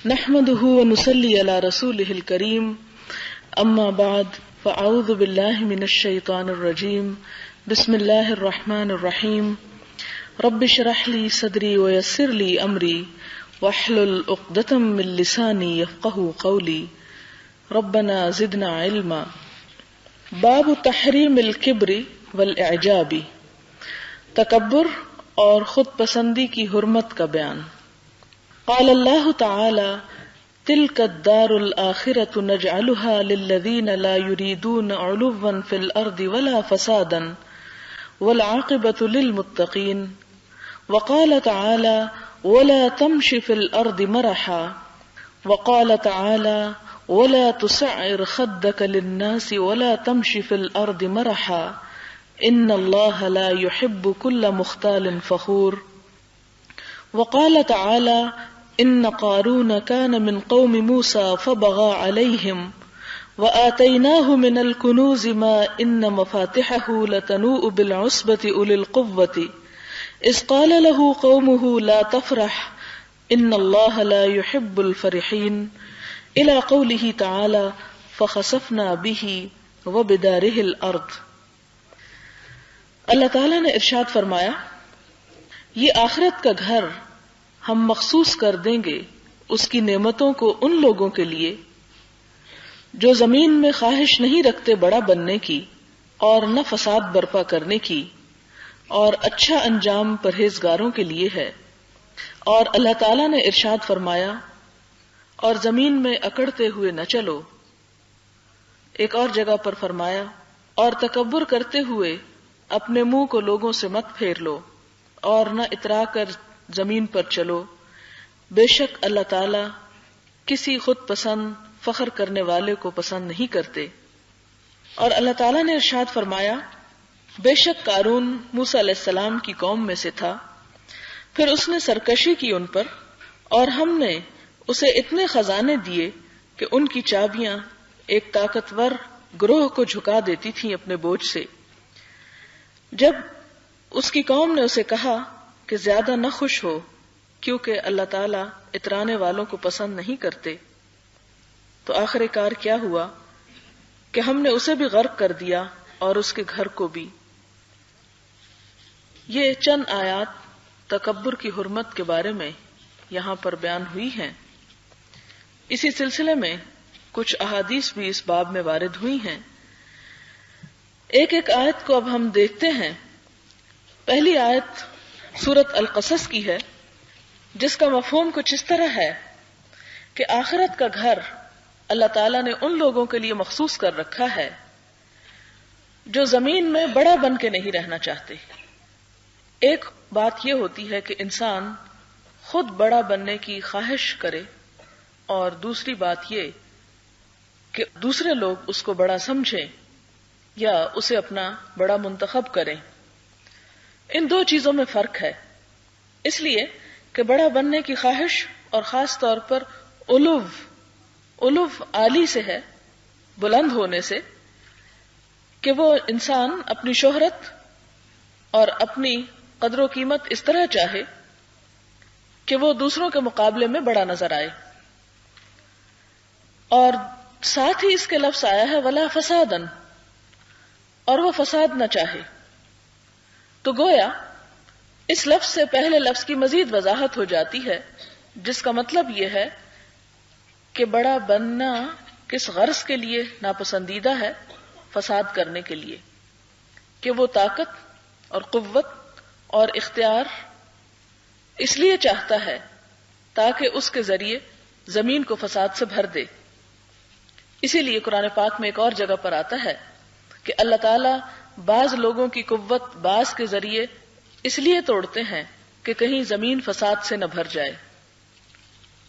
نحمده ونصلي على رسوله الكريم اما بعد فاعوذ بالله من الشيطان الرجيم بسم الله الرحمن الرحيم رب اشرح لي صدري ويسر لي امري واحلل عقدة من لساني يفقهوا قولي ربنا زدنا علما. باب تحریم الکبر والاعجاب، تکبر اور خود پسندی کی حرمت کا بیان. قال اللہ تعالی تلک الدار الآخرة نجعلها للذین لا یریدون علوا فی الارض ولا فسادا والعاقبة للمتقین. وقال تعالی ولا تمش فی الارض مرحا. وقال تعالی ولا تسعر خدك للناس ولا تمش في الارض مرحا ان الله لا يحب كل مختال فخور. وقال تعالى ان قارون كان من قوم موسى فبغى عليهم وآتيناه من الكنوز ما ان مفاتحه لتنوء بالعصبة اولي القوة اذ قال له قومه لا تفرح ان الله لا يحب الفرحين الى قوله تعالى فخسفنا به وبداره الارض. اللہ تعالیٰ نے ارشاد فرمایا یہ آخرت کا گھر ہم مخصوص کر دیں گے اس کی نعمتوں کو ان لوگوں کے لیے جو زمین میں خواہش نہیں رکھتے بڑا بننے کی اور نہ فساد برپا کرنے کی، اور اچھا انجام پرہیزگاروں کے لیے ہے. اور اللہ تعالیٰ نے ارشاد فرمایا اور زمین میں اکڑتے ہوئے نہ چلو. ایک اور جگہ پر فرمایا اور تکبر کرتے ہوئے اپنے منہ کو لوگوں سے مت پھیر لو اور نہ اترا کر زمین پر چلو. بے شک اللہ تعالی کسی خود پسند فخر کرنے والے کو پسند نہیں کرتے. اور اللہ تعالیٰ نے ارشاد فرمایا بے شک قارون موسیٰ علیہ السلام کی قوم میں سے تھا، پھر اس نے سرکشی کی ان پر، اور ہم نے اسے اتنے خزانے دیے کہ ان کی چابیاں ایک طاقتور گروہ کو جھکا دیتی تھیں اپنے بوجھ سے. جب اس کی قوم نے اسے کہا کہ زیادہ نہ خوش ہو کیونکہ اللہ تعالیٰ اترانے والوں کو پسند نہیں کرتے، تو آخر کار کیا ہوا کہ ہم نے اسے بھی غرق کر دیا اور اس کے گھر کو بھی. یہ چند آیات تکبر کی حرمت کے بارے میں یہاں پر بیان ہوئی ہیں. اسی سلسلے میں کچھ احادیث بھی اس باب میں وارد ہوئی ہیں. ایک ایک آیت کو اب ہم دیکھتے ہیں. پہلی آیت سورۃ القصص کی ہے، جس کا مفہوم کچھ اس طرح ہے کہ آخرت کا گھر اللہ تعالیٰ نے ان لوگوں کے لیے مخصوص کر رکھا ہے جو زمین میں بڑا بن کے نہیں رہنا چاہتے. ایک بات یہ ہوتی ہے کہ انسان خود بڑا بننے کی خواہش کرے، اور دوسری بات یہ کہ دوسرے لوگ اس کو بڑا سمجھیں یا اسے اپنا بڑا منتخب کریں. ان دو چیزوں میں فرق ہے، اس لیے کہ بڑا بننے کی خواہش اور خاص طور پر علو عالی سے ہے، بلند ہونے سے، کہ وہ انسان اپنی شہرت اور اپنی قدر و قیمت اس طرح چاہے کہ وہ دوسروں کے مقابلے میں بڑا نظر آئے. اور ساتھ ہی اس کے لفظ آیا ہے ولا فسادن، اور وہ فساد نہ چاہے. تو گویا اس لفظ سے پہلے لفظ کی مزید وضاحت ہو جاتی ہے، جس کا مطلب یہ ہے کہ بڑا بننا کس غرض کے لیے ناپسندیدہ ہے؟ فساد کرنے کے لیے، کہ وہ طاقت اور قوت اور اختیار اس لیے چاہتا ہے تاکہ اس کے ذریعے زمین کو فساد سے بھر دے. اسی لیے قرآن پاک میں ایک اور جگہ پر آتا ہے کہ اللہ تعالیٰ بعض لوگوں کی قوت بعض کے ذریعے اس لیے توڑتے ہیں کہ کہیں زمین فساد سے نہ بھر جائے،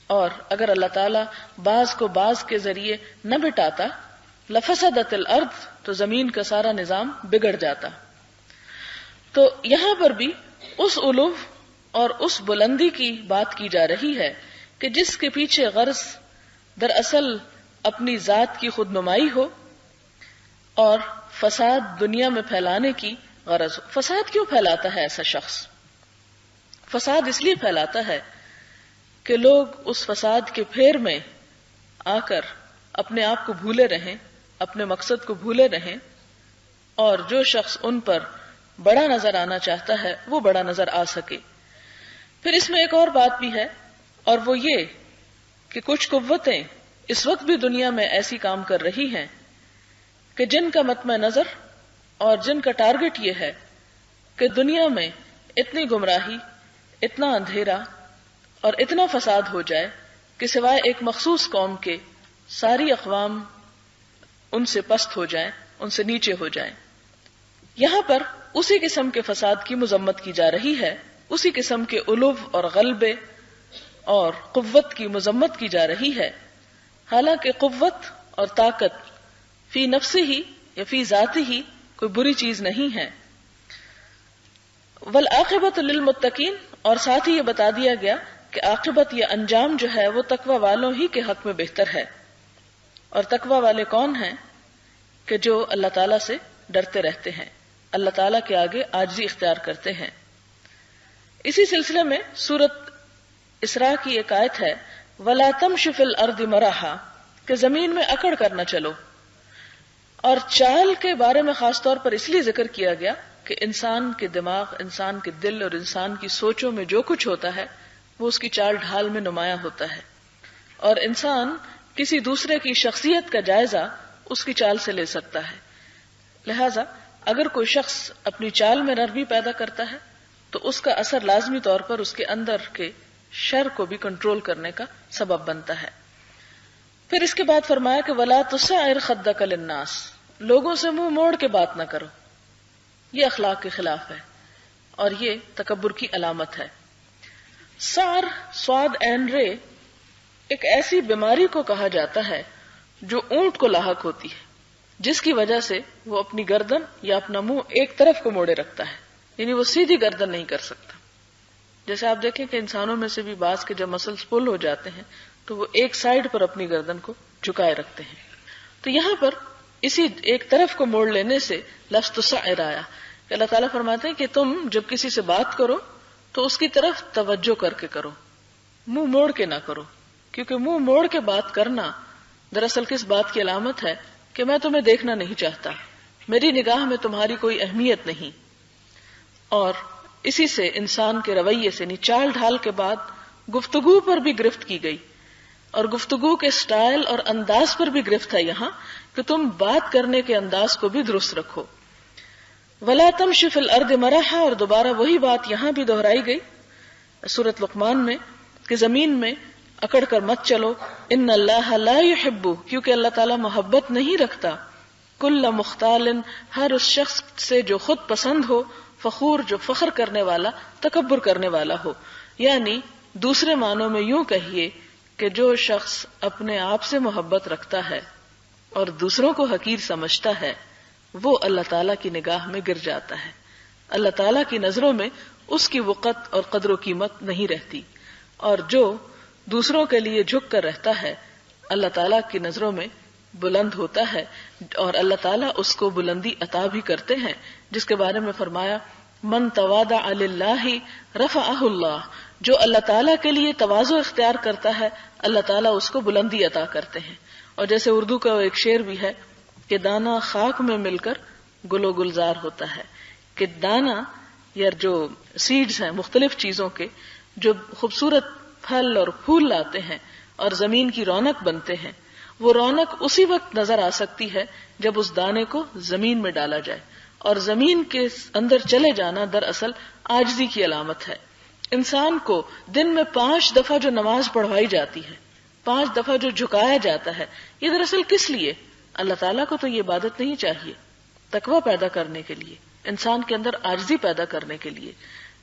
اور اگر اللہ تعالیٰ بعض کو بعض کے ذریعے نہ بٹاتا لفسدت الارض، تو زمین کا سارا نظام بگڑ جاتا. تو یہاں پر بھی اس علو اور اس بلندی کی بات کی جا رہی ہے کہ جس کے پیچھے غرض دراصل اپنی ذات کی خود نمائی ہو اور فساد دنیا میں پھیلانے کی غرض ہو. فساد کیوں پھیلاتا ہے ایسا شخص؟ فساد اس لیے پھیلاتا ہے کہ لوگ اس فساد کے پھیر میں آ کر اپنے آپ کو بھولے رہیں، اپنے مقصد کو بھولے رہیں، اور جو شخص ان پر بڑا نظر آنا چاہتا ہے وہ بڑا نظر آ سکے۔ پھر اس میں ایک اور بات بھی ہے، اور وہ یہ کہ کچھ قوتیں اس وقت بھی دنیا میں ایسی کام کر رہی ہیں کہ جن کا مطمع نظر اور جن کا ٹارگٹ یہ ہے کہ دنیا میں اتنی گمراہی، اتنا اندھیرا اور اتنا فساد ہو جائے کہ سوائے ایک مخصوص قوم کے ساری اقوام ان سے پست ہو جائیں، ان سے نیچے ہو جائیں۔ یہاں پر اسی قسم کے فساد کی مذمت کی جا رہی ہے، اسی قسم کے علو اور غلبے اور قوت کی مذمت کی جا رہی ہے، حالانکہ قوت اور طاقت فی نفسی ہی یا فی ذاتی ہی کوئی بری چیز نہیں ہے۔ والعاقبۃ للمتقین، اور ساتھ ہی یہ بتا دیا گیا کہ عاقبت یا انجام جو ہے وہ تقوی والوں ہی کے حق میں بہتر ہے۔ اور تقوی والے کون ہیں؟ کہ جو اللہ تعالیٰ سے ڈرتے رہتے ہیں، اللہ تعالیٰ کے آگے عاجزی اختیار کرتے ہیں۔ اسی سلسلے میں سورۃ اسراء کی ایک آیت ہے، وَلَا تَمْشِ فِي الْأَرْضِ مَرَحًا، کہ زمین میں اکڑ کر نہ چلو۔ اور چال کے بارے میں خاص طور پر اس لیے ذکر کیا گیا کہ انسان کے دماغ، انسان کے دل اور انسان کی سوچوں میں جو کچھ ہوتا ہے وہ اس کی چال ڈھال میں نمایاں ہوتا ہے، اور انسان کسی دوسرے کی شخصیت کا جائزہ اس کی چال سے لے سکتا ہے۔ لہذا اگر کوئی شخص اپنی چال میں نرمی پیدا کرتا ہے تو اس کا اثر لازمی طور پر اس کے اندر کے شر کو بھی کنٹرول کرنے کا سبب بنتا ہے۔ پھر اس کے بعد فرمایا کہ وَلَا تُسَعِّرْ خَدَّكَ لِلنَّاسِ، لوگوں سے منہ موڑ کے بات نہ کرو، یہ اخلاق کے خلاف ہے اور یہ تکبر کی علامت ہے۔ سعر سواد عین رے ایک ایسی بیماری کو کہا جاتا ہے جو اونٹ کو لاحق ہوتی ہے، جس کی وجہ سے وہ اپنی گردن یا اپنا منہ ایک طرف کو موڑے رکھتا ہے، یعنی وہ سیدھی گردن نہیں کر سکتا۔ جیسے آپ دیکھیں کہ انسانوں میں سے بھی بعض کے جب مسلز پل ہو جاتے ہیں تو وہ ایک سائیڈ پر اپنی گردن کو جھکائے رکھتے ہیں۔ تو یہاں پر اسی ایک طرف کو موڑ لینے سے لفظ تسعر آیا کہ اللہ تعالیٰ فرماتے ہیں کہ تم جب کسی سے بات کرو تو اس کی طرف توجہ کر کے کرو، منہ موڑ کے نہ کرو، کیونکہ منہ موڑ کے بات کرنا دراصل کس بات کی علامت ہے کہ میں تمہیں دیکھنا نہیں چاہتا، میری نگاہ میں تمہاری کوئی اہمیت نہیں۔ اور اسی سے انسان کے رویے سے چال ڈھال کے بعد گفتگو پر بھی گرفت کی گئی، اور گفتگو کے سٹائل اور انداز پر بھی گرفت ہے یہاں کہ تم بات کرنے کے انداز کو بھی درست رکھو۔ وَلَا تَمْشِ فِي الْأَرْضِ مَرَحًا، اور دوبارہ وہی بات یہاں بھی دہرائی گئی سورۃ لقمان میں کہ زمین میں اکڑ کر مت چلو، ان اللہ لا يحب، کیونکہ اللہ تعالیٰ محبت نہیں رکھتا، کل مختال، ہر اس شخص سے جو خود پسند ہو، فخور، جو فخر کرنے والا، تکبر کرنے والا ہو۔ یعنی دوسرے معنوں میں یوں کہیے کہ جو شخص اپنے آپ سے محبت رکھتا ہے اور دوسروں کو حقیر سمجھتا ہے وہ اللہ تعالیٰ کی نگاہ میں گر جاتا ہے، اللہ تعالیٰ کی نظروں میں اس کی وقت اور قدر و قیمت نہیں رہتی، اور جو دوسروں کے لیے جھک کر رہتا ہے اللہ تعالیٰ کی نظروں میں بلند ہوتا ہے، اور اللہ تعالیٰ اس کو بلندی عطا بھی کرتے ہیں، جس کے بارے میں فرمایا من تواضع للہ رفعہ اللہ، جو اللہ تعالیٰ کے لیے تواضع اختیار کرتا ہے اللہ تعالیٰ اس کو بلندی عطا کرتے ہیں۔ اور جیسے اردو کا ایک شعر بھی ہے کہ دانا خاک میں مل کر گل و گلزار ہوتا ہے، کہ دانا یا جو سیڈز ہیں مختلف چیزوں کے جو خوبصورت پھل اور پھول لاتے ہیں اور زمین کی رونق بنتے ہیں، وہ رونق اسی وقت نظر آ سکتی ہے جب اس دانے کو زمین میں ڈالا جائے، اور زمین کے اندر چلے جانا دراصل عاجزی کی علامت ہے۔ انسان کو دن میں 5 دفعہ جو نماز پڑھوائی جاتی ہے، 5 دفعہ جو جھکایا جاتا ہے، یہ دراصل کس لیے؟ اللہ تعالیٰ کو تو یہ عبادت نہیں چاہیے، تقوی پیدا کرنے کے لیے، انسان کے اندر عاجزی پیدا کرنے کے لیے،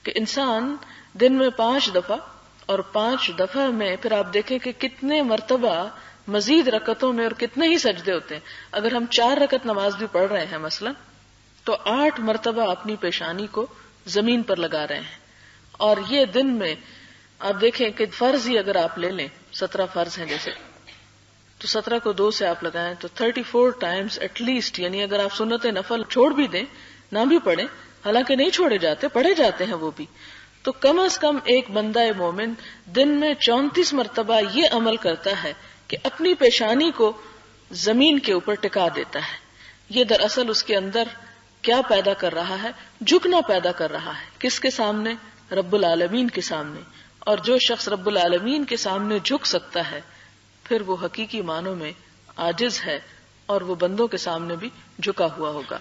کہ انسان دن میں 5 دفعہ، اور 5 دفعہ میں پھر آپ دیکھیں کہ کتنے مرتبہ مزید رکعتوں میں اور کتنے ہی سجدے ہوتے ہیں۔ اگر ہم 4 رکعت نماز بھی پڑھ رہے ہیں مثلا تو 8 مرتبہ اپنی پیشانی کو زمین پر لگا رہے ہیں، اور یہ دن میں آپ دیکھیں کہ فرض ہی اگر آپ لے لیں 17 فرض ہیں جیسے، تو 17 کو 2 سے آپ لگائیں تو 34 ٹائمز ایٹ لیسٹ، یعنی اگر آپ سنت نفل چھوڑ بھی دیں، نہ بھی پڑھیں، حالانکہ نہیں چھوڑے جاتے، پڑھے جاتے ہیں وہ بھی، تو کم از کم ایک بندہ مومن دن میں 34 مرتبہ یہ عمل کرتا ہے کہ اپنی پیشانی کو زمین کے اوپر ٹکا دیتا ہے. یہ دراصل اس کے اندر کیا پیدا کر رہا ہے؟ جھکنا پیدا کر رہا ہے. کس کے سامنے؟ رب العالمین کے سامنے. اور جو شخص رب العالمین کے سامنے جھک سکتا ہے پھر وہ حقیقی معنوں میں عاجز ہے اور وہ بندوں کے سامنے بھی جھکا ہوا ہوگا.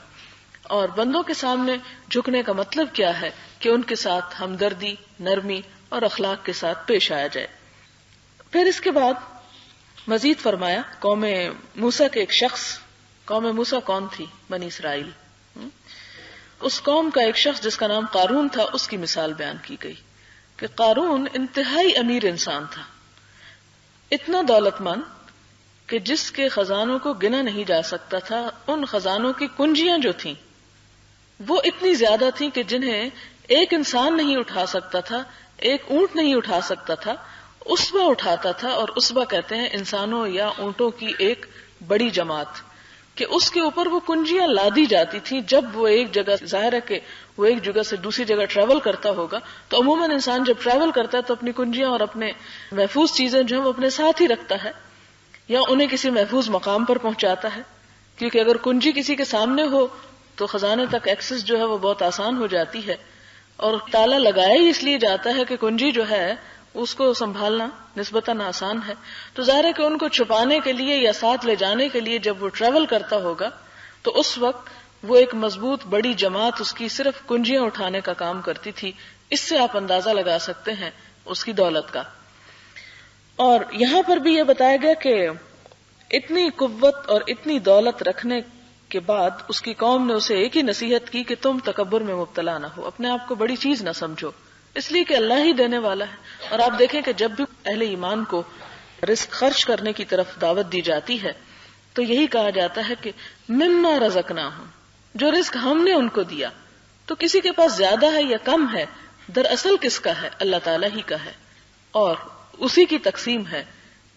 اور بندوں کے سامنے جھکنے کا مطلب کیا ہے؟ کہ ان کے ساتھ ہمدردی، نرمی اور اخلاق کے ساتھ پیش آیا جائے. پھر اس کے بعد مزید فرمایا قوم موسیٰ کے ایک شخص. قوم موسیٰ کون تھی؟ بنی اسرائیل. اس قوم کا ایک شخص جس کا نام قارون تھا، اس کی مثال بیان کی گئی کہ قارون انتہائی امیر انسان تھا، اتنا دولت مند کہ جس کے خزانوں کو گنا نہیں جا سکتا تھا. ان خزانوں کی کنجیاں جو تھیں وہ اتنی زیادہ تھیں کہ جنہیں ایک انسان نہیں اٹھا سکتا تھا، ایک اونٹ نہیں اٹھا سکتا تھا. اسبا اٹھاتا تھا، اور اسبا کہتے ہیں انسانوں یا اونٹوں کی ایک بڑی جماعت، کہ اس کے اوپر وہ کنجیاں لادی جاتی تھیں. جب وہ ایک جگہ، ظاہر ہے کہ وہ ایک جگہ سے دوسری جگہ ٹریول کرتا ہوگا تو عموماً انسان جب ٹریول کرتا ہے تو اپنی کنجیاں اور اپنے محفوظ چیزیں جو ہیں وہ اپنے ساتھ ہی رکھتا ہے یا انہیں کسی محفوظ مقام پر پہنچاتا ہے، کیونکہ اگر کنجی کسی کے سامنے ہو تو خزانے تک ایکسس جو ہے وہ بہت آسان ہو جاتی ہے. اور تالا لگایا ہی اس لیے جاتا ہے کہ کنجی جو ہے اس کو سنبھالنا نسبتاً آسان ہے. تو ظاہر ہے کہ ان کو چھپانے کے لیے یا ساتھ لے جانے کے لیے جب وہ ٹریول کرتا ہوگا تو اس وقت وہ ایک مضبوط بڑی جماعت اس کی صرف کنجیاں اٹھانے کا کام کرتی تھی. اس سے آپ اندازہ لگا سکتے ہیں اس کی دولت کا. اور یہاں پر بھی یہ بتایا گیا کہ اتنی قوت اور اتنی دولت رکھنے کے بعد اس کی قوم نے اسے ایک ہی نصیحت کی کہ تم تکبر میں مبتلا نہ ہو، اپنے آپ کو بڑی چیز نہ سمجھو، اس لیے کہ اللہ ہی دینے والا ہے. اور آپ دیکھیں کہ جب بھی اہل ایمان کو رزق خرچ کرنے کی طرف دعوت دی جاتی ہے تو یہی کہا جاتا ہے کہ مما رزقناہم، جو رزق ہم نے ان کو دیا. تو کسی کے پاس زیادہ ہے یا کم ہے، دراصل کس کا ہے؟ اللہ تعالیٰ ہی کا ہے، اور اسی کی تقسیم ہے.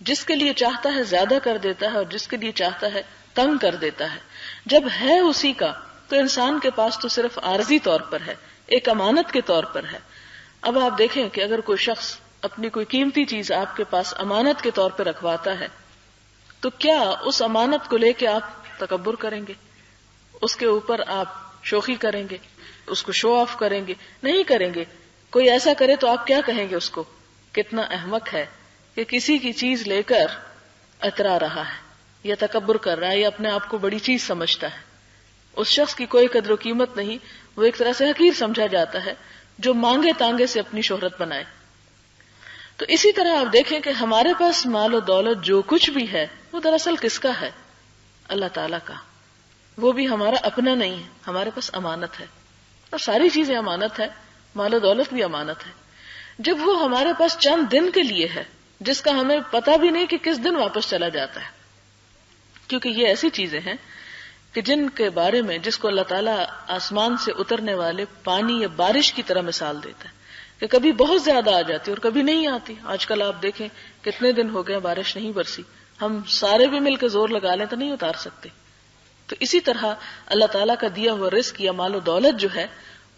جس کے لیے چاہتا ہے زیادہ کر دیتا ہے اور جس کے لیے چاہتا ہے تنگ کر دیتا ہے. جب ہے اسی کا تو انسان کے پاس تو صرف عارضی طور پر ہے، ایک امانت کے طور پر ہے. اب آپ دیکھیں کہ اگر کوئی شخص اپنی کوئی قیمتی چیز آپ کے پاس امانت کے طور پہ رکھواتا ہے تو کیا اس امانت کو لے کے آپ تکبر کریں گے؟ اس کے اوپر آپ شوخی کریں گے؟ اس کو شو آف کریں گے؟ نہیں کریں گے. کوئی ایسا کرے تو آپ کیا کہیں گے اس کو؟ کتنا احمق ہے کہ کسی کی چیز لے کر اترا رہا ہے یا تکبر کر رہا ہے یا اپنے آپ کو بڑی چیز سمجھتا ہے. اس شخص کی کوئی قدر و قیمت نہیں، وہ ایک طرح سے حقیر سمجھا جاتا ہے جو مانگے تانگے سے اپنی شہرت بنائے. تو اسی طرح آپ دیکھیں کہ ہمارے پاس مال و دولت جو کچھ بھی ہے وہ دراصل کس کا ہے؟ اللہ تعالیٰ کا. وہ بھی ہمارا اپنا نہیں ہے، ہمارے پاس امانت ہے. اور ساری چیزیں امانت ہے، مال و دولت بھی امانت ہے. جب وہ ہمارے پاس چند دن کے لیے ہے جس کا ہمیں پتہ بھی نہیں کہ کس دن واپس چلا جاتا ہے، کیونکہ یہ ایسی چیزیں ہیں کہ جن کے بارے میں جس کو اللہ تعالیٰ آسمان سے اترنے والے پانی یا بارش کی طرح مثال دیتا ہے کہ کبھی بہت زیادہ آ جاتی اور کبھی نہیں آتی. آج کل آپ دیکھیں کتنے دن ہو گئے بارش نہیں برسی، ہم سارے بھی مل کے زور لگا لیں تو نہیں اتار سکتے. تو اسی طرح اللہ تعالیٰ کا دیا ہوا رزق یا مال و دولت جو ہے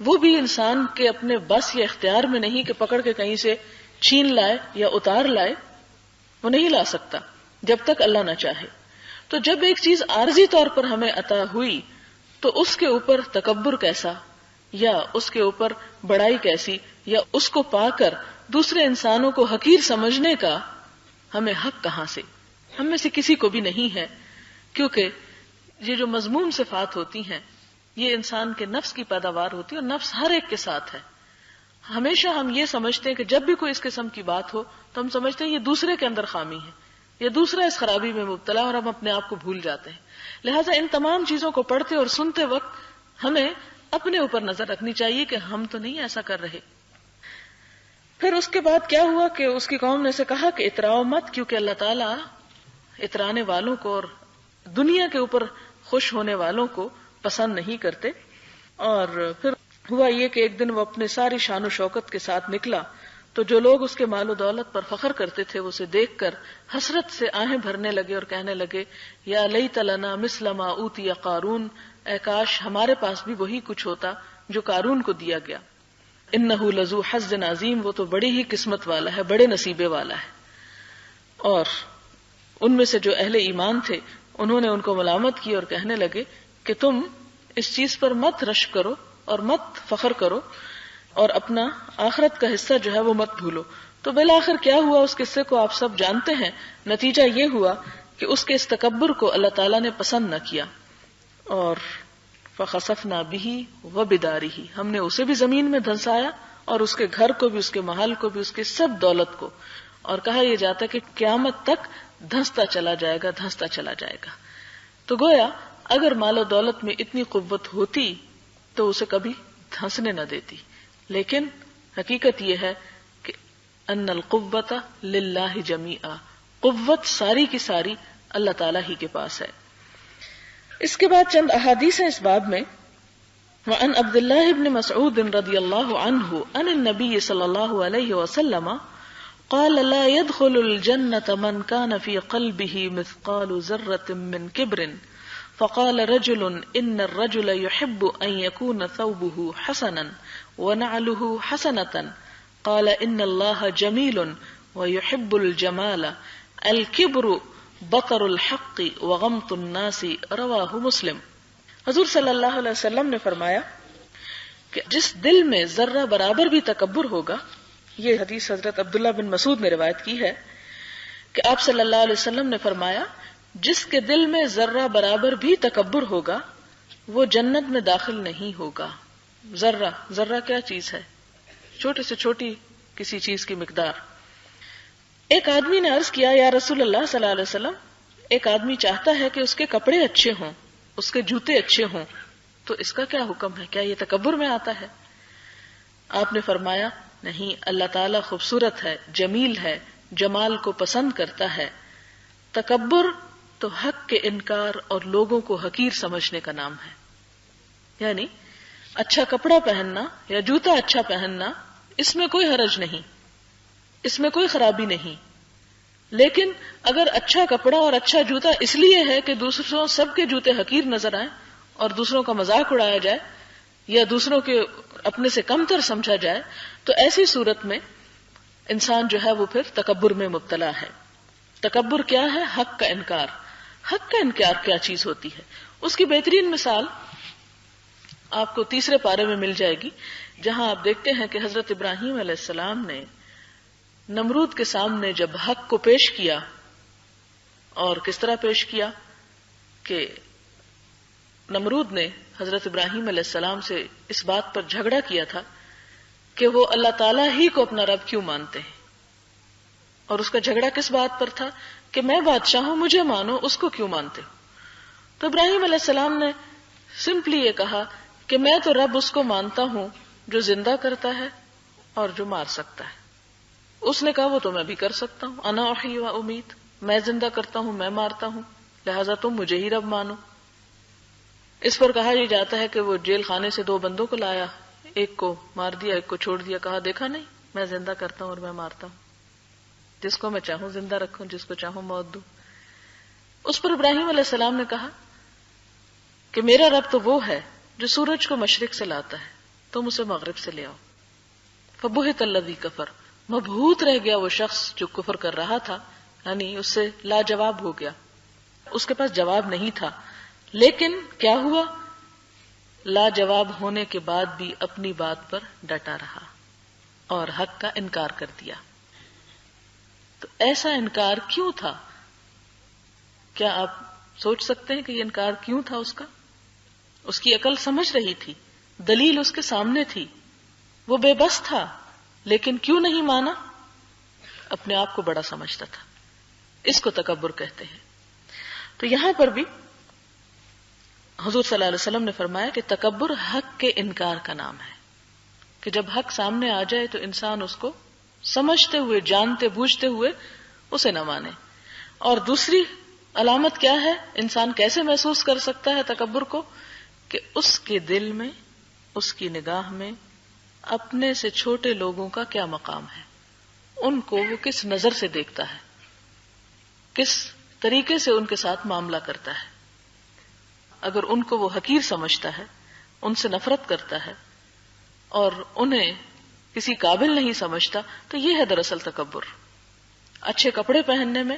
وہ بھی انسان کے اپنے بس یا اختیار میں نہیں کہ پکڑ کے کہیں سے چھین لائے یا اتار لائے، وہ نہیں لا سکتا جب تک اللہ نہ چاہے. تو جب ایک چیز عارضی طور پر ہمیں عطا ہوئی تو اس کے اوپر تکبر کیسا، یا اس کے اوپر بڑائی کیسی، یا اس کو پا کر دوسرے انسانوں کو حقیر سمجھنے کا ہمیں حق کہاں سے؟ ہم میں سے کسی کو بھی نہیں ہے، کیونکہ یہ جو مذموم صفات ہوتی ہیں یہ انسان کے نفس کی پیداوار ہوتی ہے اور نفس ہر ایک کے ساتھ ہے. ہمیشہ ہم یہ سمجھتے ہیں کہ جب بھی کوئی اس قسم کی بات ہو تو ہم سمجھتے ہیں یہ دوسرے کے اندر خامی ہے یا دوسرا اس خرابی میں مبتلا، اور ہم اپنے آپ کو بھول جاتے ہیں. لہٰذا ان تمام چیزوں کو پڑھتے اور سنتے وقت ہمیں اپنے اوپر نظر رکھنی چاہیے کہ ہم تو نہیں ایسا کر رہے. پھر اس کے بعد کیا ہوا کہ اس کی قوم نے اسے کہا کہ اتراؤ مت، کیونکہ اللہ تعالیٰ اترانے والوں کو اور دنیا کے اوپر خوش ہونے والوں کو پسند نہیں کرتے. اور پھر ہوا یہ کہ ایک دن وہ اپنے ساری شان و شوکت کے ساتھ نکلا تو جو لوگ اس کے مال و دولت پر فخر کرتے تھے وہ اسے دیکھ کر حسرت سے آہیں بھرنے لگے اور کہنے لگے یا لیت لنا مثل ما اوتی قارون، اے کاش ہمارے پاس بھی وہی کچھ ہوتا جو قارون کو دیا گیا. انہ لذو حظ عظیم، وہ تو بڑی ہی قسمت والا ہے، بڑے نصیبے والا ہے. اور ان میں سے جو اہل ایمان تھے انہوں نے ان کو ملامت کی اور کہنے لگے کہ تم اس چیز پر مت رشک کرو اور مت فخر کرو اور اپنا آخرت کا حصہ جو ہے وہ مت بھولو. تو بالآخر کیا ہوا اس قصے کو آپ سب جانتے ہیں. نتیجہ یہ ہوا کہ اس کے اس تکبر کو اللہ تعالیٰ نے پسند نہ کیا، اور فخسفنا به وبداره، ہم نے اسے بھی زمین میں دھنسایا اور اس کے گھر کو بھی، اس کے محل کو بھی، اس کی سب دولت کو. اور کہا یہ جاتا ہے کہ قیامت تک دھنستا چلا جائے گا، دھنستا چلا جائے گا. تو گویا اگر مال و دولت میں اتنی قوت ہوتی تو اسے کبھی دھنسنے نہ دیتی. لیکن حقیقت یہ ہے کہ ان القوت للہ جمیعا، قوت ساری کی ساری اللہ تعالیٰ ہی کے پاس ہے. اس کے بعد چند احادیث ہیں اس باب میں. وعن عبد الله بن مسعود رضی اللہ عنہ عن النبی صلی اللہ علیہ وسلم قال لا يدخل الجنة من كان في قلبه مثقال ذرة من كبر فقال رجل إن الرجل يحب أن يكون ثوبه حسنا ونعله حسنة قال إن الله جميل ويحب الجمال الكبر بطر الحق وغمط الناس رواہ مسلم. حضور صلی اللہ علیہ وسلم نے فرمایا کہ جس دل میں ذرہ برابر بھی تکبر ہوگا، یہ حدیث حضرت عبداللہ بن مسعود نے روایت کی ہے کہ آپ صلی اللہ علیہ وسلم نے فرمایا جس کے دل میں ذرہ برابر بھی تکبر ہوگا وہ جنت میں داخل نہیں ہوگا. ذرہ کیا چیز ہے؟ چھوٹی سے چھوٹی کسی چیز کی مقدار. ایک آدمی نے عرض کیا یا رسول اللہ صلی اللہ علیہ وسلم، ایک آدمی چاہتا ہے کہ اس کے کپڑے اچھے ہوں، اس کے جوتے اچھے ہوں، تو اس کا کیا حکم ہے؟ کیا یہ تکبر میں آتا ہے؟ آپ نے فرمایا نہیں، اللہ تعالیٰ خوبصورت ہے، جمیل ہے، جمال کو پسند کرتا ہے. تکبر تو حق کے انکار اور لوگوں کو حقیر سمجھنے کا نام ہے. یعنی اچھا کپڑا پہننا یا جوتا اچھا پہننا، اس میں کوئی حرج نہیں، اس میں کوئی خرابی نہیں. لیکن اگر اچھا کپڑا اور اچھا جوتا اس لیے ہے کہ دوسروں سب کے جوتے حقیر نظر آئیں اور دوسروں کا مذاق اڑایا جائے یا دوسروں کے اپنے سے کمتر سمجھا جائے، تو ایسی صورت میں انسان جو ہے وہ پھر تکبر میں مبتلا ہے. تکبر کیا ہے؟ حق کا انکار. حق کا انکار کیا چیز ہوتی ہے؟ اس کی بہترین مثال آپ کو تیسرے پارے میں مل جائے گی، جہاں آپ دیکھتے ہیں کہ حضرت ابراہیم علیہ السلام نے نمرود کے سامنے جب حق کو پیش کیا، اور کس طرح پیش کیا کہ نمرود نے حضرت ابراہیم علیہ السلام سے اس بات پر جھگڑا کیا تھا کہ وہ اللہ تعالیٰ ہی کو اپنا رب کیوں مانتے ہیں. اور اس کا جھگڑا کس بات پر تھا کہ میں بادشاہ ہوں، مجھے مانو، اس کو کیوں مانتے ہو؟ تو ابراہیم علیہ السلام نے سمپلی یہ کہا کہ میں تو رب اس کو مانتا ہوں جو زندہ کرتا ہے اور جو مار سکتا ہے. اس نے کہا وہ تو میں بھی کر سکتا ہوں، انا احیی و امیت، میں زندہ کرتا ہوں، میں مارتا ہوں، لہذا تم مجھے ہی رب مانو. اس پر کہا یہ جاتا ہے کہ وہ جیل خانے سے 2 بندوں کو لایا، ایک کو مار دیا، ایک کو چھوڑ دیا، کہا دیکھا نہیں میں زندہ کرتا ہوں اور میں مارتا ہوں، جس کو میں چاہوں زندہ رکھوں، جس کو چاہوں موت دوں. اس پر ابراہیم علیہ السلام نے کہا کہ میرا رب تو وہ ہے جو سورج کو مشرق سے لاتا ہے، تم اسے مغرب سے لے آؤ. فبہت الذی کفر، مبہوت رہ گیا وہ شخص جو کفر کر رہا تھا، یعنی اس سے لاجواب ہو گیا، اس کے پاس جواب نہیں تھا. لیکن کیا ہوا؟ لاجواب ہونے کے بعد بھی اپنی بات پر ڈٹا رہا اور حق کا انکار کر دیا. تو ایسا انکار کیوں تھا؟ کیا آپ سوچ سکتے ہیں کہ یہ انکار کیوں تھا اس کا؟ اس کی عقل سمجھ رہی تھی، دلیل اس کے سامنے تھی، وہ بے بس تھا، لیکن کیوں نہیں مانا؟ اپنے آپ کو بڑا سمجھتا تھا. اس کو تکبر کہتے ہیں. تو یہاں پر بھی حضور صلی اللہ علیہ وسلم نے فرمایا کہ تکبر حق کے انکار کا نام ہے، کہ جب حق سامنے آ جائے تو انسان اس کو سمجھتے ہوئے، جانتے بوجھتے ہوئے اسے نہ مانے. اور دوسری علامت کیا ہے؟ انسان کیسے محسوس کر سکتا ہے تکبر کو؟ کہ اس کے دل میں، اس کی نگاہ میں اپنے سے چھوٹے لوگوں کا کیا مقام ہے، ان کو وہ کس نظر سے دیکھتا ہے، کس طریقے سے ان کے ساتھ معاملہ کرتا ہے. اگر ان کو وہ حقیر سمجھتا ہے، ان سے نفرت کرتا ہے اور انہیں کسی قابل نہیں سمجھتا، تو یہ ہے دراصل تکبر. اچھے کپڑے پہننے میں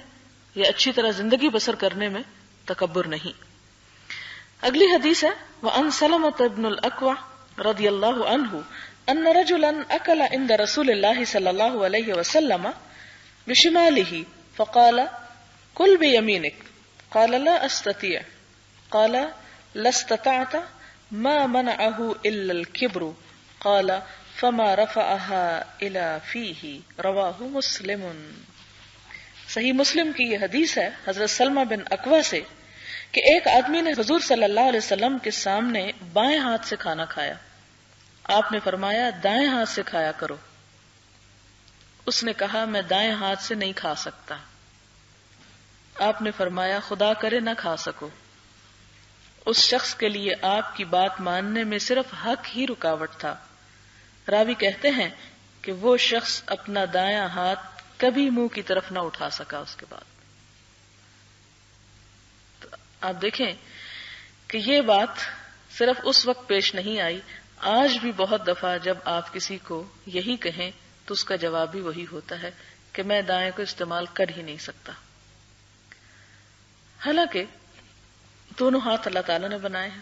یا اچھی طرح زندگی بسر کرنے میں تکبر نہیں. اگلی حدیث ہے وَأَنْ سَلَمَةَ بْنُ الْأَكْوَعِ رضی اللہ عنہ ان رجلا اکل عند رسول اللہ صلی اللہ علیہ وسلم بشماله فقال كل بيمينك قال لا استطيع قال لا استطعت ما منعه الا الكبر قال فما رفعها الى فيه رواه مسلم. صحیح مسلم کی یہ حدیث ہے حضرت سلمہ بن اکوع سے کہ ایک آدمی نے حضور صلی اللہ علیہ وسلم کے سامنے بائیں ہاتھ سے کھانا کھایا. آپ نے فرمایا دائیں ہاتھ سے کھایا کرو. اس نے کہا میں دائیں ہاتھ سے نہیں کھا سکتا. آپ نے فرمایا خدا کرے نہ کھا سکو. اس شخص کے لیے آپ کی بات ماننے میں صرف حق ہی رکاوٹ تھا. راوی کہتے ہیں کہ وہ شخص اپنا دایاں ہاتھ کبھی منہ کی طرف نہ اٹھا سکا اس کے بعد. تو آپ دیکھیں کہ یہ بات صرف اس وقت پیش نہیں آئی، آج بھی بہت دفعہ جب آپ کسی کو یہی کہیں تو اس کا جواب بھی وہی ہوتا ہے کہ میں دائیں کو استعمال کر ہی نہیں سکتا. حالانکہ دونوں ہاتھ اللہ تعالیٰ نے بنائے ہیں.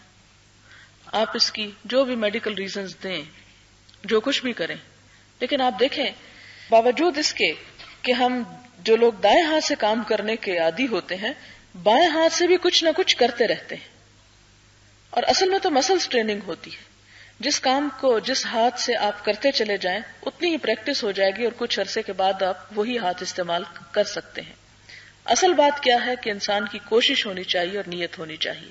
آپ اس کی جو بھی میڈیکل ریزنز دیں، جو کچھ بھی کریں، لیکن آپ دیکھیں باوجود اس کے کہ ہم جو لوگ دائیں ہاتھ سے کام کرنے کے عادی ہوتے ہیں بائیں ہاتھ سے بھی کچھ نہ کچھ کرتے رہتے ہیں. اور اصل میں تو مسلز ٹریننگ ہوتی ہے. جس کام کو جس ہاتھ سے آپ کرتے چلے جائیں اتنی ہی پریکٹس ہو جائے گی اور کچھ عرصے کے بعد آپ وہی ہاتھ استعمال کر سکتے ہیں. اصل بات کیا ہے کہ انسان کی کوشش ہونی چاہیے اور نیت ہونی چاہیے.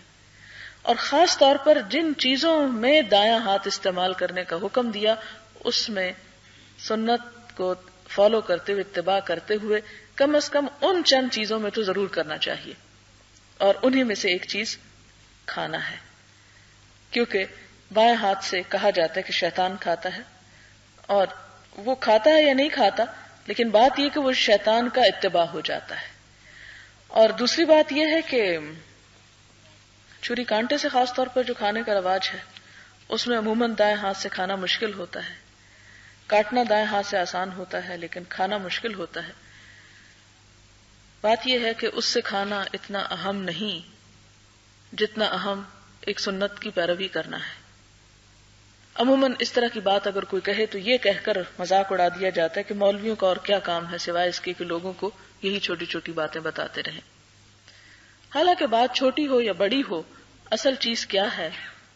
اور خاص طور پر جن چیزوں میں دایاں ہاتھ استعمال کرنے کا حکم دیا اس میں سنت کو فالو کرتے ہوئے اتباع کرتے ہوئے کم از کم ان چند چیزوں میں تو ضرور کرنا چاہیے. اور انہی میں سے ایک چیز کھانا ہے، کیونکہ بائیں ہاتھ سے کہا جاتا ہے کہ شیطان کھاتا ہے، اور وہ کھاتا ہے یا نہیں کھاتا لیکن بات یہ کہ وہ شیطان کا اتباع ہو جاتا ہے. اور دوسری بات یہ ہے کہ چھری کانٹے سے خاص طور پر جو کھانے کا رواج ہے اس میں عموماً دائیں ہاتھ سے کھانا مشکل ہوتا ہے. کاٹنا دائیں ہاتھ سے آسان ہوتا ہے لیکن کھانا مشکل ہوتا ہے. بات یہ ہے کہ اس سے کھانا اتنا اہم نہیں جتنا اہم ایک سنت کی پیروی کرنا ہے. عموماً اس طرح کی بات اگر کوئی کہے تو یہ کہہ کر مذاق اڑا دیا جاتا ہے کہ مولویوں کا اور کیا کام ہے سوائے اس کے کہ لوگوں کو یہی چھوٹی چھوٹی باتیں بتاتے رہیں. حالانکہ بات چھوٹی ہو یا بڑی ہو، اصل چیز کیا ہے؟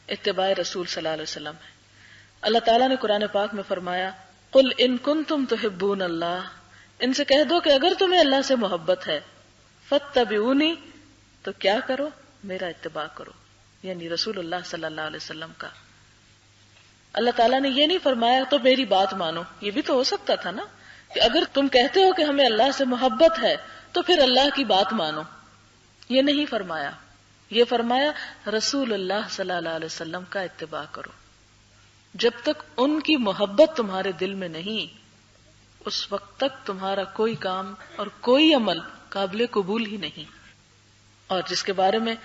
اتباع رسول صلی اللہ علیہ وسلم ہے. اللہ تعالیٰ نے قرآن پاک میں فرمایا قل ان کنتم تحبون اللہ، ان سے کہہ دو کہ اگر تمہیں اللہ سے محبت ہے فاتبعونی، تو کیا کرو؟ میرا اتباع کرو، یعنی رسول اللہ صلی اللہ علیہ وسلم کا. اللہ تعالیٰ نے یہ نہیں فرمایا تو میری بات مانو. یہ بھی تو ہو سکتا تھا نا کہ اگر تم کہتے ہو کہ ہمیں اللہ سے محبت ہے تو پھر اللہ کی بات مانو. یہ نہیں فرمایا، یہ فرمایا رسول اللہ صلی اللہ علیہ وسلم کا اتباع کرو. جب تک ان کی محبت تمہارے دل میں نہیں اس وقت تک تمہارا کوئی کام اور کوئی عمل قابل قبول ہی نہیں. اور جس کے بارے میں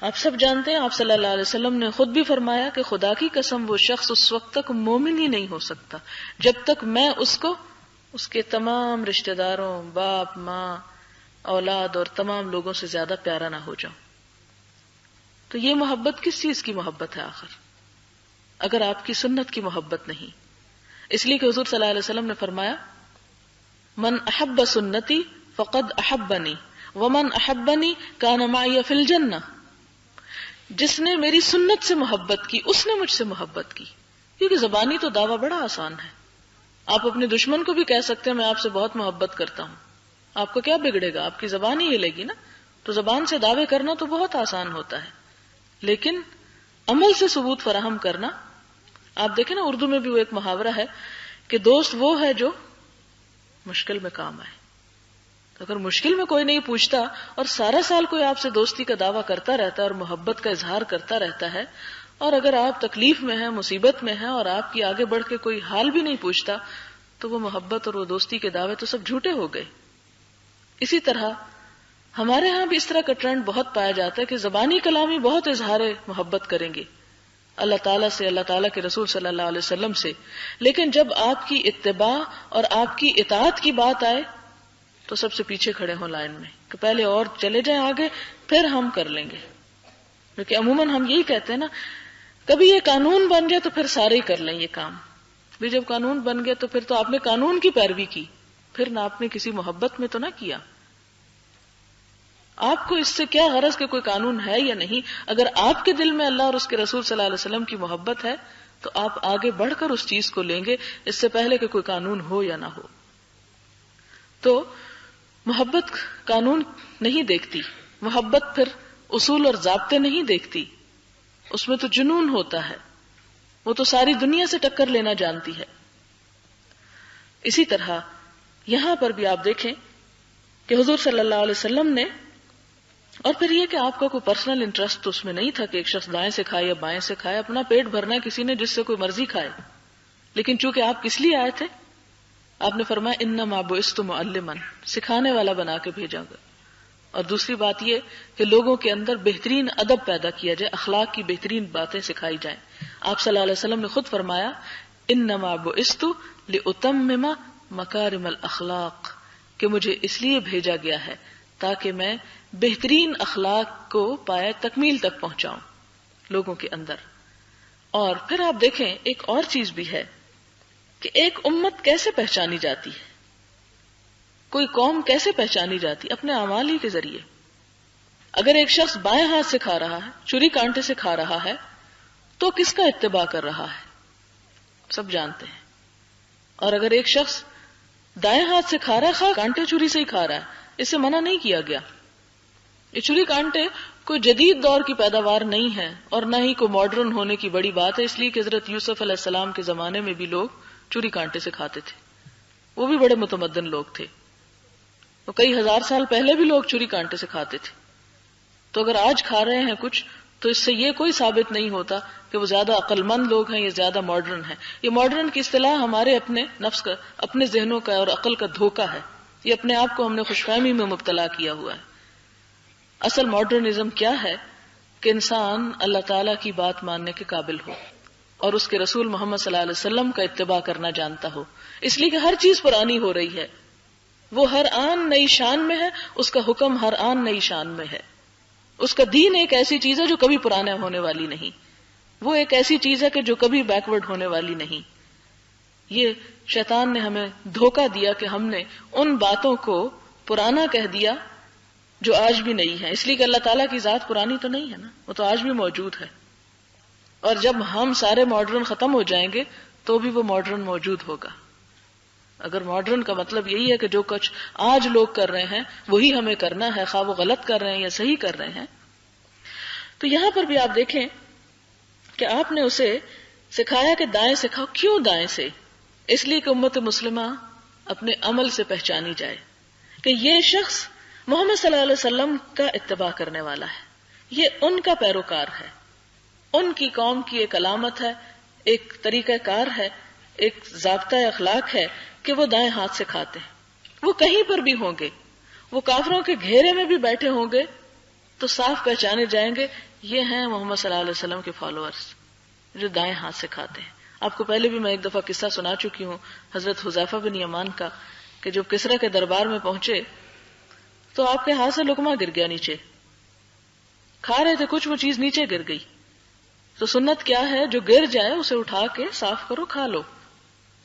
آپ سب جانتے ہیں، آپ صلی اللہ علیہ وسلم نے خود بھی فرمایا کہ خدا کی قسم وہ شخص اس وقت تک مومن ہی نہیں ہو سکتا جب تک میں اس کو اس کے تمام رشتہ داروں، باپ، ماں، اولاد اور تمام لوگوں سے زیادہ پیارا نہ ہو جاؤں. تو یہ محبت کس چیز کی محبت ہے آخر اگر آپ کی سنت کی محبت نہیں؟ اس لیے کہ حضور صلی اللہ علیہ وسلم نے فرمایا من احب سنتی فقد احبنی ومن احبنی کان معی فی الجنہ. جس نے میری سنت سے محبت کی اس نے مجھ سے محبت کی. کیونکہ زبانی تو دعویٰ بڑا آسان ہے. آپ اپنے دشمن کو بھی کہہ سکتے ہیں میں آپ سے بہت محبت کرتا ہوں، آپ کو کیا بگڑے گا؟ آپ کی زبان ہی ہلے گی نا. تو زبان سے دعوے کرنا تو بہت آسان ہوتا ہے، لیکن عمل سے ثبوت فراہم کرنا. آپ دیکھیں نا اردو میں بھی وہ ایک محاورہ ہے کہ دوست وہ ہے جو مشکل میں کام آئے. اگر مشکل میں کوئی نہیں پوچھتا اور سارا سال کوئی آپ سے دوستی کا دعویٰ کرتا رہتا ہے اور محبت کا اظہار کرتا رہتا ہے، اور اگر آپ تکلیف میں ہیں، مصیبت میں ہیں اور آپ کی آگے بڑھ کے کوئی حال بھی نہیں پوچھتا، تو وہ محبت اور وہ دوستی کے دعوے تو سب جھوٹے ہو گئے. اسی طرح ہمارے ہاں بھی اس طرح کا ٹرینڈ بہت پایا جاتا ہے کہ زبانی کلامی بہت اظہار محبت کریں گے اللہ تعالیٰ سے، اللہ تعالیٰ کے رسول صلی اللہ علیہ وسلم سے. لیکن جب آپ کی اتباع اور آپ کی اطاعت کی بات آئے تو سب سے پیچھے کھڑے ہوں لائن میں کہ پہلے اور چلے جائیں آگے، پھر ہم کر لیں گے. کیونکہ عموماً ہم یہی کہتے ہیں نا، کبھی یہ قانون بن گیا تو پھر سارے ہی کر لیں یہ کام. بھی جب قانون بن گیا تو پھر تو آپ نے قانون کی پیروی کی، پھر نہ آپ نے کسی محبت میں تو نہ کیا. آپ کو اس سے کیا غرض کہ کوئی قانون ہے یا نہیں؟ اگر آپ کے دل میں اللہ اور اس کے رسول صلی اللہ علیہ وسلم کی محبت ہے تو آپ آگے بڑھ کر اس چیز کو لیں گے اس سے پہلے کہ کوئی قانون ہو یا نہ ہو. تو محبت قانون نہیں دیکھتی، محبت پھر اصول اور ضابطے نہیں دیکھتی، اس میں تو جنون ہوتا ہے، وہ تو ساری دنیا سے ٹکر لینا جانتی ہے. اسی طرح یہاں پر بھی آپ دیکھیں کہ حضور صلی اللہ علیہ وسلم نے، اور پھر یہ کہ آپ کا کوئی پرسنل انٹرسٹ تو اس میں نہیں تھا کہ ایک شخص دائیں سے کھائے یا بائیں سے کھائے، اپنا پیٹ بھرنا ہے کسی نے جس سے کوئی مرضی کھائے. لیکن چونکہ آپ کس لیے آئے تھے، آپ نے فرمایا انما بعثت معلما، سکھانے والا بنا کے بھیجا گیا. اور دوسری بات یہ کہ لوگوں کے اندر بہترین ادب پیدا کیا جائے، اخلاق کی بہترین باتیں سکھائی جائیں. آپ صلی اللہ علیہ وسلم نے خود فرمایا انما بعثت لاتمم مکارم الاخلاق، کہ مجھے اس لیے بھیجا گیا ہے تاکہ میں بہترین اخلاق کو پائے تکمیل تک پہنچاؤں لوگوں کے اندر. اور پھر آپ دیکھیں ایک اور چیز بھی ہے کہ ایک امت کیسے پہچانی جاتی ہے، کوئی قوم کیسے پہچانی جاتی؟ اپنے اعمال ہی کے ذریعے. اگر ایک شخص بائیں ہاتھ سے کھا رہا ہے، چھری کانٹے سے کھا رہا ہے، تو کس کا اتباع کر رہا ہے؟ سب جانتے ہیں. اور اگر ایک شخص دائیں ہاتھ سے کھا رہا ہے، خواہ کانٹے چھری سے ہی کھا رہا ہے، اسے منع نہیں کیا گیا. یہ چھری کانٹے کوئی جدید دور کی پیداوار نہیں ہے اور نہ ہی کوئی ماڈرن ہونے کی بڑی بات ہے، اس لیے کہ حضرت یوسف علیہ السلام کے زمانے میں بھی لوگ چھری کانٹے سے کھاتے تھے، وہ بھی بڑے متمدن لوگ تھے. تو کئی ہزار سال پہلے بھی لوگ چھری کانٹے سے کھاتے تھے. تو اگر آج کھا رہے ہیں کچھ تو اس سے یہ کوئی ثابت نہیں ہوتا کہ وہ زیادہ عقل مند لوگ ہیں یا زیادہ ماڈرن ہیں. یہ ماڈرن کی اصطلاح ہمارے اپنے نفس کا، اپنے ذہنوں کا اور عقل کا دھوکہ ہے. یہ اپنے آپ کو ہم نے خوش فہمی میں مبتلا کیا ہوا ہے. اصل ماڈرنزم کیا ہے کہ انسان اللہ تعالیٰ کی بات ماننے کے قابل ہو اور اس کے رسول محمد صلی اللہ علیہ وسلم کا اتباع کرنا جانتا ہو. اس لیے کہ ہر چیز پرانی ہو رہی ہے، وہ ہر آن نئی شان میں ہے، اس کا حکم ہر آن نئی شان میں ہے. اس کا دین ایک ایسی چیز ہے جو کبھی پرانا ہونے والی نہیں، وہ ایک ایسی چیز ہے کہ جو کبھی بیکورڈ ہونے والی نہیں. یہ شیطان نے ہمیں دھوکہ دیا کہ ہم نے ان باتوں کو پرانا کہہ دیا جو آج بھی نہیں ہے. اس لیے کہ اللہ تعالیٰ کی ذات پرانی تو نہیں ہے نا، وہ تو آج بھی موجود ہے. اور جب ہم سارے ماڈرن ختم ہو جائیں گے تو بھی وہ ماڈرن موجود ہوگا. اگر ماڈرن کا مطلب یہی ہے کہ جو کچھ آج لوگ کر رہے ہیں وہی ہمیں کرنا ہے، خواہ وہ غلط کر رہے ہیں یا صحیح کر رہے ہیں. تو یہاں پر بھی آپ دیکھیں کہ آپ نے اسے سکھایا کہ دائیں سے کھاؤ. کیوں دائیں سے؟ اس لیے کہ امت مسلمہ اپنے عمل سے پہچانی جائے کہ یہ شخص محمد صلی اللہ علیہ وسلم کا اتباع کرنے والا ہے، یہ ان کا پیروکار ہے، ان کی قوم کی ایک علامت ہے، ایک طریقہ کار ہے، ایک ضابطہ اخلاق ہے کہ وہ دائیں ہاتھ سے کھاتے ہیں. وہ کہیں پر بھی ہوں گے، وہ کافروں کے گھیرے میں بھی بیٹھے ہوں گے تو صاف پہچانے جائیں گے یہ ہیں محمد صلی اللہ علیہ وسلم کے فالوورز جو دائیں ہاتھ سے کھاتے ہیں. آپ کو پہلے بھی میں ایک دفعہ قصہ سنا چکی ہوں حضرت حذیفہ بن یمان کا کہ جب کسریٰ کے دربار میں پہنچے تو آپ کے ہاتھ سے لقمہ گر گیا نیچے، کھا رہے تھے کچھ، وہ چیز نیچے گر گئی. تو سنت کیا ہے؟ جو گر جائے اسے اٹھا کے صاف کرو، کھا لو.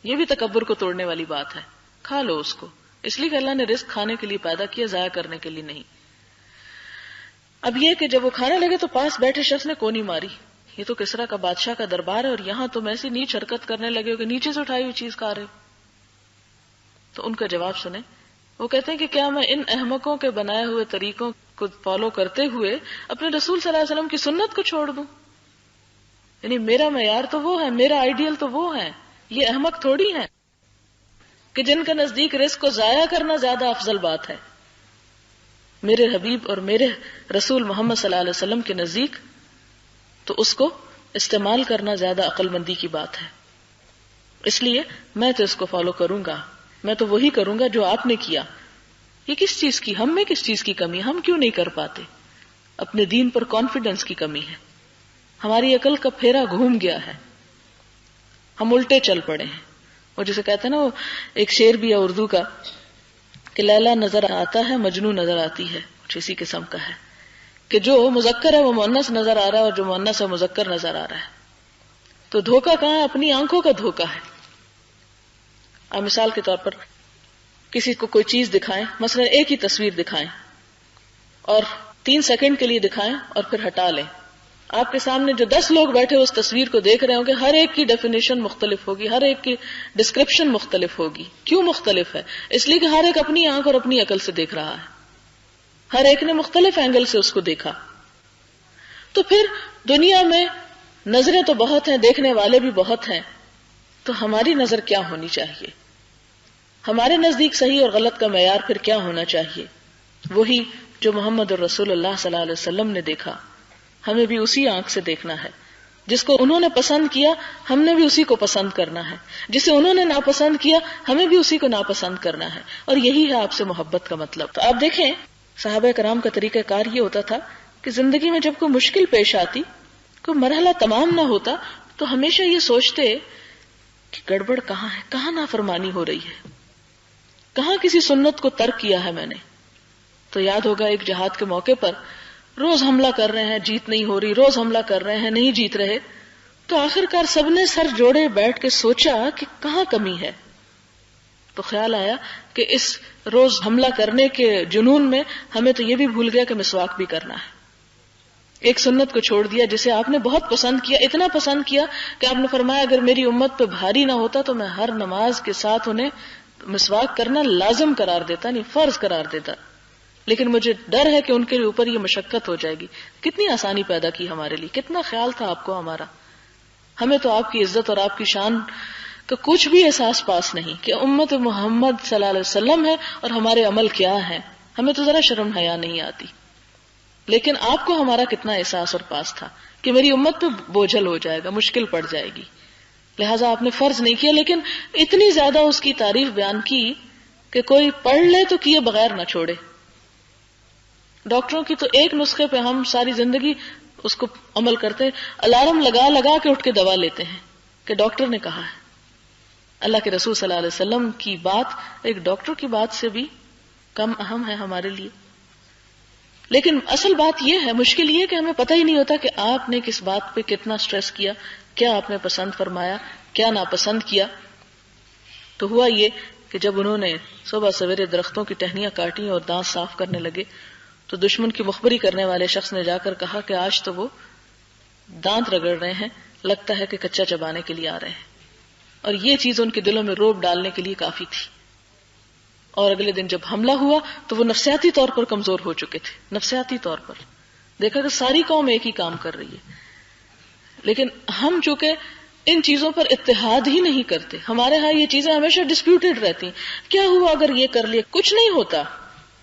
یہ بھی تکبر کو توڑنے والی بات ہے، کھا لو اس کو. اس لیے کہ اللہ نے رزق کھانے کے لیے پیدا کیا، ضائع کرنے کے لیے نہیں. اب یہ کہ جب وہ کھانے لگے تو پاس بیٹھے شخص نے کونی ماری. یہ تو کسریٰ کا بادشاہ کا دربار ہے اور یہاں تم ایسی نیچ حرکت کرنے لگے ہو کہ نیچے سے اٹھائی ہوئی چیز کھا رہے ہو. تو ان کا جواب سنیں. وہ کہتے ہیں کہ کیا میں ان احمقوں کے بنائے ہوئے طریقوں کو فالو کرتے ہوئے اپنے رسول صلی اللہ علیہ وسلم کی سنت کو چھوڑ دوں؟ یعنی میرا معیار تو وہ ہے، میرا آئیڈیل تو وہ ہے. یہ احمق تھوڑی ہیں کہ جن کے نزدیک رزق کو ضائع کرنا زیادہ افضل بات ہے. میرے حبیب اور میرے رسول محمد صلی اللہ علیہ وسلم کے نزدیک تو اس کو استعمال کرنا زیادہ عقل مندی کی بات ہے. اس لیے میں تو اس کو فالو کروں گا، میں تو وہی کروں گا جو آپ نے کیا. یہ کس چیز کی، ہم میں کس چیز کی کمی؟ ہم کیوں نہیں کر پاتے؟ اپنے دین پر کانفیڈنس کی کمی ہے. ہماری عقل کا پھیرا گھوم گیا ہے، ہم الٹے چل پڑے ہیں. وہ جسے کہتے ہیں نا، وہ ایک شعر بھی ہے اردو کا کہ لیلا نظر آتا ہے مجنوں نظر آتی ہے، کچھ اسی قسم کا ہے کہ جو مذکر ہے وہ مؤنث نظر آ رہا ہے اور جو مؤنث ہے مذکر نظر آ رہا ہے. تو دھوکہ کہاں ہے؟ اپنی آنکھوں کا دھوکہ ہے. اب مثال کے طور پر کسی کو کوئی چیز دکھائیں، مثلا ایک ہی تصویر دکھائیں اور 3 سیکنڈ کے لیے دکھائیں اور پھر ہٹا لیں. آپ کے سامنے جو 10 لوگ بیٹھے اس تصویر کو دیکھ رہے ہوں گے، ہر ایک کی ڈیفینیشن مختلف ہوگی، ہر ایک کی ڈسکرپشن مختلف ہوگی. کیوں مختلف ہے؟ اس لیے کہ ہر ایک اپنی آنکھ اور اپنی عقل سے دیکھ رہا ہے، ہر ایک نے مختلف اینگل سے اس کو دیکھا. تو پھر دنیا میں نظریں تو بہت ہیں، دیکھنے والے بھی بہت ہیں، تو ہماری نظر کیا ہونی چاہیے؟ ہمارے نزدیک صحیح اور غلط کا معیار پھر کیا ہونا چاہیے؟ وہی جو محمد الرسول اللہ صلی اللہ علیہ وسلم نے دیکھا. ہمیں بھی اسی آنکھ سے دیکھنا ہے. جس کو انہوں نے پسند کیا ہم نے بھی اسی کو پسند کرنا ہے، جسے انہوں نے ناپسند کیا ہمیں بھی اسی کو ناپسند کرنا ہے. اور یہی ہے آپ سے محبت کا مطلب. تو آپ دیکھیں صحابہ کرام کا طریقہ کار یہ ہوتا تھا کہ زندگی میں جب کوئی مشکل پیش آتی، کوئی مرحلہ تمام نہ ہوتا، تو ہمیشہ یہ سوچتے کہ گڑبڑ کہاں ہے، کہاں نافرمانی ہو رہی ہے، کہاں کسی سنت کو ترک کیا ہے میں نے. تو یاد ہوگا ایک جہاد کے موقع پر روز حملہ کر رہے ہیں، جیت نہیں ہو رہی، روز حملہ کر رہے ہیں، نہیں جیت رہے. تو آخر کار سب نے سر جوڑے بیٹھ کے سوچا کہ کہاں کمی ہے. تو خیال آیا کہ اس روز حملہ کرنے کے جنون میں ہمیں تو یہ بھی بھول گیا کہ مسواک بھی کرنا ہے. ایک سنت کو چھوڑ دیا جسے آپ نے بہت پسند کیا، اتنا پسند کیا کہ آپ نے فرمایا اگر میری امت پہ بھاری نہ ہوتا تو میں ہر نماز کے ساتھ انہیں مسواک کرنا لازم قرار دیتا، نہیں فرض قرار دیتا، لیکن مجھے ڈر ہے کہ ان کے اوپر یہ مشقت ہو جائے گی. کتنی آسانی پیدا کی ہمارے لیے، کتنا خیال تھا آپ کو ہمارا. ہمیں تو آپ کی عزت اور آپ کی شان کا کچھ بھی احساس پاس نہیں کہ امت محمد صلی اللہ علیہ وسلم ہے اور ہمارے عمل کیا ہے. ہمیں تو ذرا شرم حیا نہیں آتی. لیکن آپ کو ہمارا کتنا احساس اور پاس تھا کہ میری امت پہ بوجھل ہو جائے گا، مشکل پڑ جائے گی، لہٰذا آپ نے فرض نہیں کیا. لیکن اتنی زیادہ اس کی تعریف بیان کی کہ کوئی پڑھ لے تو کیے بغیر نہ چھوڑے. ڈاکٹروں کی تو ایک نسخے پہ ہم ساری زندگی اس کو عمل کرتے ہیں، الارم لگا لگا کے اٹھ کے دوا لیتے ہیں کہ ڈاکٹر نے کہا ہے. اللہ کے رسول صلی اللہ علیہ وسلم کی بات ایک ڈاکٹر کی بات سے بھی کم اہم ہے ہمارے لیے. لیکن اصل بات یہ ہے، مشکل یہ کہ ہمیں پتہ ہی نہیں ہوتا کہ آپ نے کس بات پہ کتنا سٹریس کیا، کیا آپ نے پسند فرمایا، کیا ناپسند کیا. تو ہوا یہ کہ جب انہوں نے صبح سویرے درختوں کی ٹہنیاں کاٹی اور دانت صاف کرنے لگے تو دشمن کی مخبری کرنے والے شخص نے جا کر کہا کہ آج تو وہ دانت رگڑ رہے ہیں، لگتا ہے کہ کچا چبانے کے لیے آ رہے ہیں. اور یہ چیز ان کے دلوں میں رعب ڈالنے کے لیے کافی تھی. اور اگلے دن جب حملہ ہوا تو وہ نفسیاتی طور پر کمزور ہو چکے تھے. نفسیاتی طور پر دیکھا کہ ساری قوم ایک ہی کام کر رہی ہے، لیکن ہم چونکہ ان چیزوں پر اتحاد ہی نہیں کرتے، ہمارے ہاں یہ چیزیں ہمیشہ ڈسپیوٹڈ رہتی ہیں. کیا ہوا اگر یہ کر لیا، کچھ نہیں ہوتا.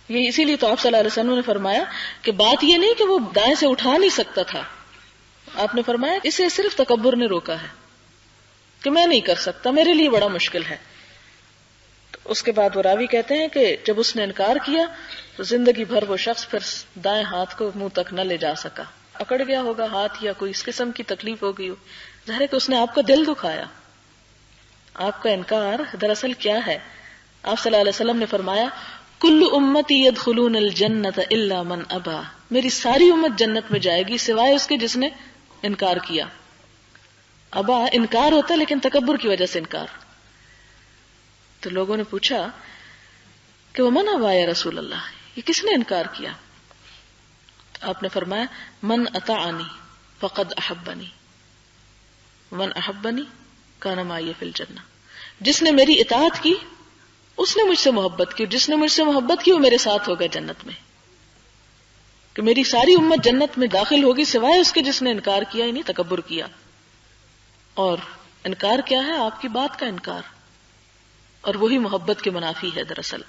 یہ اسی لیے تو آپ صلی اللہ علیہ وسلم نے فرمایا کہ بات یہ نہیں کہ وہ دائیں سے اٹھا نہیں سکتا تھا، آپ نے فرمایا اسے صرف تکبر نے روکا ہے کہ میں نہیں کر سکتا، میرے لیے بڑا مشکل ہے. تو اس کے بعد وہ راوی کہتے ہیں کہ جب اس نے انکار کیا تو زندگی بھر وہ شخص پھر دائیں ہاتھ کو منہ تک نہ لے جا سکا. اکڑ گیا ہوگا ہاتھ یا کوئی اس قسم کی تکلیف ہو گئی ہو. ظاہر ہے کہ اس نے آپ کا دل دکھایا. آپ کا انکار دراصل کیا ہے؟ آپ صلی اللہ علیہ وسلم نے فرمایا کل امتی یدخلون الجنت الا من ابا، میری ساری امت جنت میں جائے گی سوائے اس کے جس نے انکار کیا. ابا انکار ہوتا ہے لیکن تکبر کی وجہ سے انکار. تو لوگوں نے پوچھا کہ وہ من ابا یا رسول اللہ، یہ کس نے انکار کیا؟ آپ نے فرمایا من اطاعنی فقد احبنی من احبنی کان معی فی الجنہ، جس نے میری اطاعت کی اس نے مجھ سے محبت کی، جس نے مجھ سے محبت کی وہ میرے ساتھ ہوگا جنت میں. کہ میری ساری امت جنت میں داخل ہوگی سوائے اس کے جس نے انکار کیا، یعنی تکبر کیا. اور انکار کیا ہے؟ آپ کی بات کا انکار، اور وہی محبت کے منافی ہے دراصل.